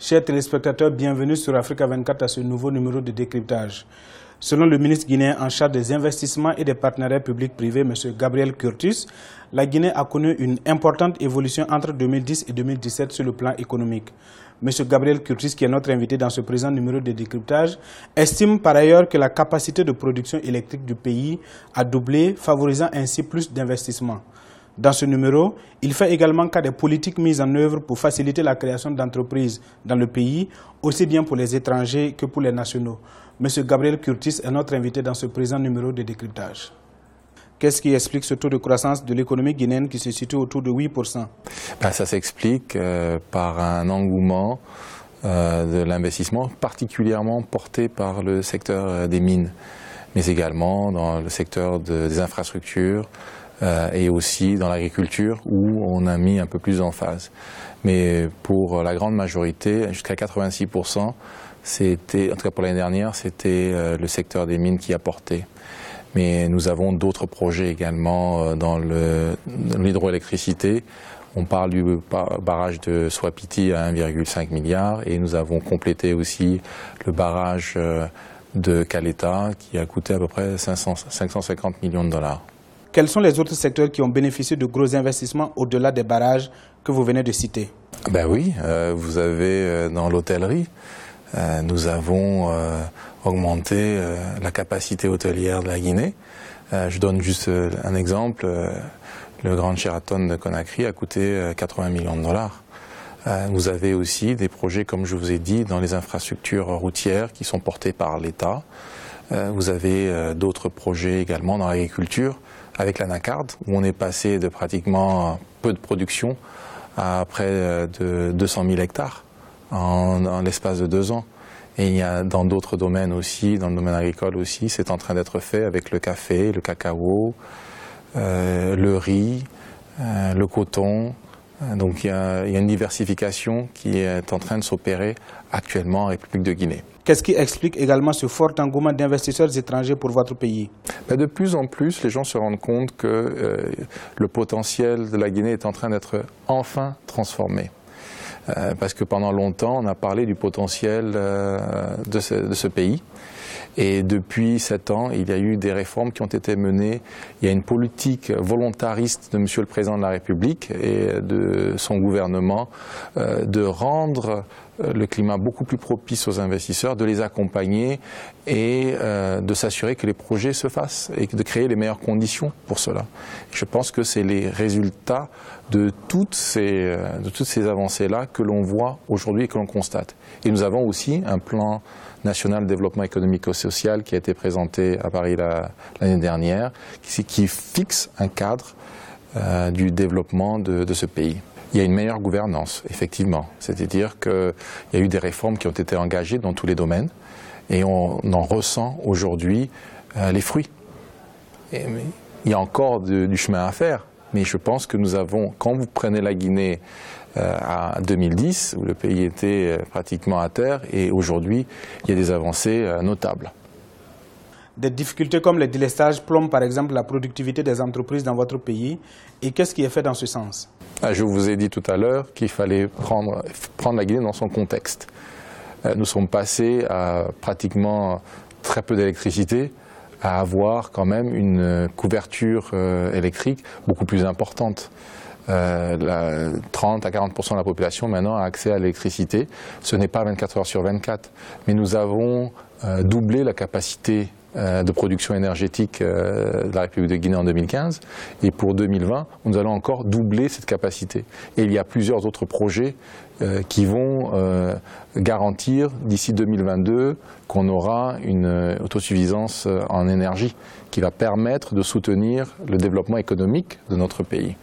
Chers téléspectateurs, bienvenue sur Africa 24 à ce nouveau numéro de décryptage. Selon le ministre guinéen en charge des investissements et des partenariats publics-privés, M. Gabriel Curtis, la Guinée a connu une importante évolution entre 2010 et 2017 sur le plan économique. M. Gabriel Curtis, qui est notre invité dans ce présent numéro de décryptage, estime par ailleurs que la capacité de production électrique du pays a doublé, favorisant ainsi plus d'investissements. Dans ce numéro, il fait également cas des politiques mises en œuvre pour faciliter la création d'entreprises dans le pays, aussi bien pour les étrangers que pour les nationaux. M. Gabriel Curtis est notre invité dans ce présent numéro de décryptage. Qu'est-ce qui explique ce taux de croissance de l'économie guinéenne qui se situe autour de 8%? Ça s'explique par un engouement de l'investissement, particulièrement porté par le secteur des mines, mais également dans le secteur des infrastructures, et aussi dans l'agriculture où on a mis un peu plus d'emphase. Mais pour la grande majorité, jusqu'à 86%, c'était, en tout cas pour l'année dernière, c'était le secteur des mines qui a porté. Mais nous avons d'autres projets également dans l'hydroélectricité. On parle du barrage de Swapiti à 1,5 milliard et nous avons complété aussi le barrage de Caleta qui a coûté à peu près 550 millions de dollars. Quels sont les autres secteurs qui ont bénéficié de gros investissements au-delà des barrages que vous venez de citer? Oui, vous avez dans l'hôtellerie, nous avons augmenté la capacité hôtelière de la Guinée. Je donne juste un exemple, le Grand Sheraton de Conakry a coûté 80 millions de dollars. Vous avez aussi des projets, comme je vous ai dit, dans les infrastructures routières qui sont portés par l'État. Vous avez d'autres projets également dans l'agriculture, avec l'Anacard, où on est passé de pratiquement peu de production à près de 200 000 hectares en l'espace de 2 ans. Et il y a dans d'autres domaines aussi, dans le domaine agricole aussi, c'est en train d'être fait avec le café, le cacao, le riz, le coton. Donc il y a une diversification qui est en train de s'opérer actuellement en République de Guinée. Qu'est-ce qui explique également ce fort engouement d'investisseurs étrangers pour votre pays? De plus en plus, les gens se rendent compte que le potentiel de la Guinée est en train d'être enfin transformé. Parce que pendant longtemps, on a parlé du potentiel de ce pays. Et depuis 7 ans, il y a eu des réformes qui ont été menées. Il y a une politique volontariste de M. le Président de la République et de son gouvernement de rendre le climat beaucoup plus propice aux investisseurs, de les accompagner et de s'assurer que les projets se fassent et de créer les meilleures conditions pour cela. Je pense que c'est les résultats de toutes ces avancées-là que l'on voit aujourd'hui et que l'on constate. Et nous avons aussi un plan national de développement économique et social qui a été présenté à Paris l'année dernière, qui fixe un cadre du développement de ce pays. Il y a une meilleure gouvernance, effectivement. C'est-à-dire qu'il y a eu des réformes qui ont été engagées dans tous les domaines et on en ressent aujourd'hui les fruits. Et il y a encore du chemin à faire, mais je pense que nous avons, quand vous prenez la Guinée à 2010, où le pays était pratiquement à terre, et aujourd'hui, il y a des avancées notables. Des difficultés comme les délestages plombent par exemple la productivité des entreprises dans votre pays. Et qu'est-ce qui est fait dans ce sens? Je vous ai dit tout à l'heure qu'il fallait prendre la Guinée dans son contexte. Nous sommes passés à pratiquement très peu d'électricité, à avoir quand même une couverture électrique beaucoup plus importante. 30 à 40% de la population maintenant a accès à l'électricité. Ce n'est pas 24 heures sur 24, mais nous avons doublé la capacité de production énergétique de la République de Guinée en 2015 et pour 2020 nous allons encore doubler cette capacité et il y a plusieurs autres projets qui vont garantir d'ici 2022 qu'on aura une autosuffisance en énergie qui va permettre de soutenir le développement économique de notre pays.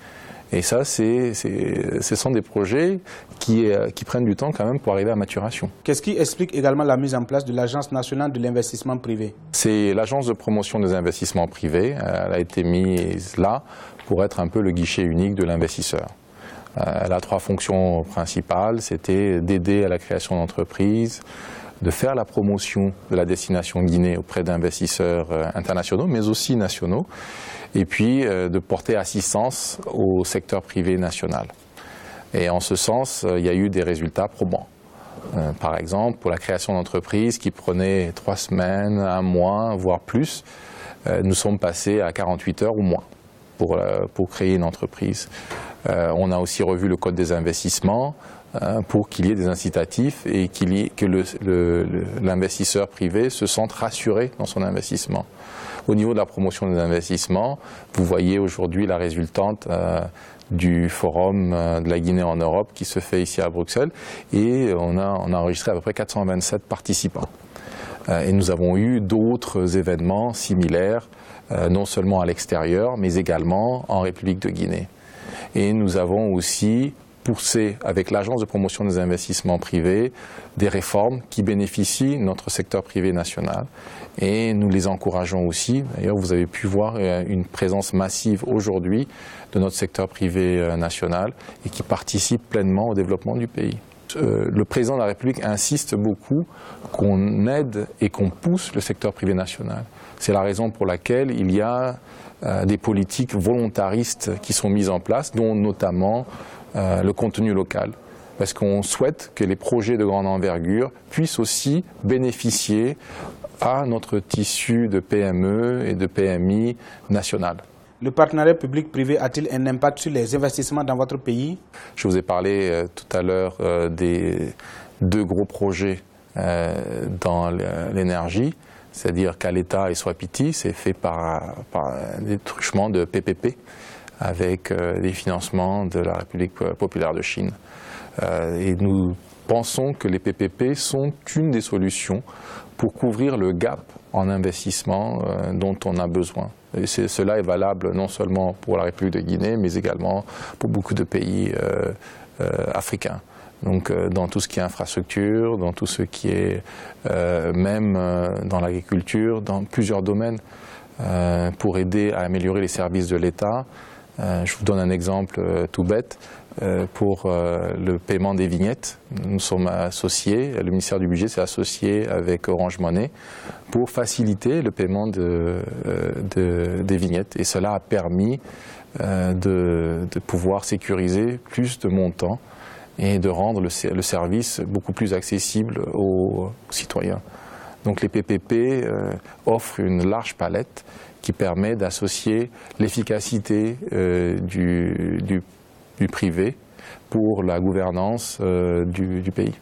Et ça, ce sont des projets qui prennent du temps quand même pour arriver à maturation. Qu'est-ce qui explique également la mise en place de l'Agence nationale de l'investissement privé? C'est l'Agence de promotion des investissements privés. Elle a été mise là pour être un peu le guichet unique de l'investisseur. Elle a 3 fonctions principales. C'était d'aider à la création d'entreprises, de faire la promotion de la destination Guinée auprès d'investisseurs internationaux, mais aussi nationaux, et puis de porter assistance au secteur privé national. Et en ce sens, il y a eu des résultats probants. Par exemple, pour la création d'entreprises qui prenait 3 semaines, 1 mois, voire plus, nous sommes passés à 48 heures ou moins pour créer une entreprise. On a aussi revu le code des investissements pour qu'il y ait des incitatifs et que l'investisseur privé se sente rassuré dans son investissement. Au niveau de la promotion des investissements, vous voyez aujourd'hui la résultante du forum de la Guinée en Europe qui se fait ici à Bruxelles, et on a enregistré à peu près 427 participants. Et nous avons eu d'autres événements similaires, non seulement à l'extérieur, mais également en République de Guinée. Et nous avons aussi poussé, avec l'Agence de promotion des investissements privés, des réformes qui bénéficient notre secteur privé national. Et nous les encourageons aussi. D'ailleurs, vous avez pu voir une présence massive aujourd'hui de notre secteur privé national et qui participe pleinement au développement du pays. Le président de la République insiste beaucoup qu'on aide et qu'on pousse le secteur privé national. C'est la raison pour laquelle il y a des politiques volontaristes qui sont mises en place, dont notamment le contenu local. Parce qu'on souhaite que les projets de grande envergure puissent aussi bénéficier à notre tissu de PME et de PMI national. Le partenariat public-privé a-t-il un impact sur les investissements dans votre pays? Je vous ai parlé tout à l'heure des 2 gros projets dans l'énergie, c'est-à-dire Caleta et Swapiti. C'est fait par des truchements de PPP avec des financements de la République populaire de Chine. Et nous pensons que les PPP sont une des solutions pour couvrir le gap en investissement dont on a besoin. Et cela est valable non seulement pour la République de Guinée, mais également pour beaucoup de pays africains. Donc dans tout ce qui est infrastructure, dans tout ce qui est même dans l'agriculture, dans plusieurs domaines, pour aider à améliorer les services de l'État. Je vous donne un exemple tout bête. Pour le paiement des vignettes, nous sommes associés, le ministère du Budget s'est associé avec Orange Money pour faciliter le paiement des vignettes. Et cela a permis de pouvoir sécuriser plus de montants et de rendre le service beaucoup plus accessible aux citoyens. Donc les PPP offrent une large palette qui permet d'associer l'efficacité du privé pour la gouvernance du pays.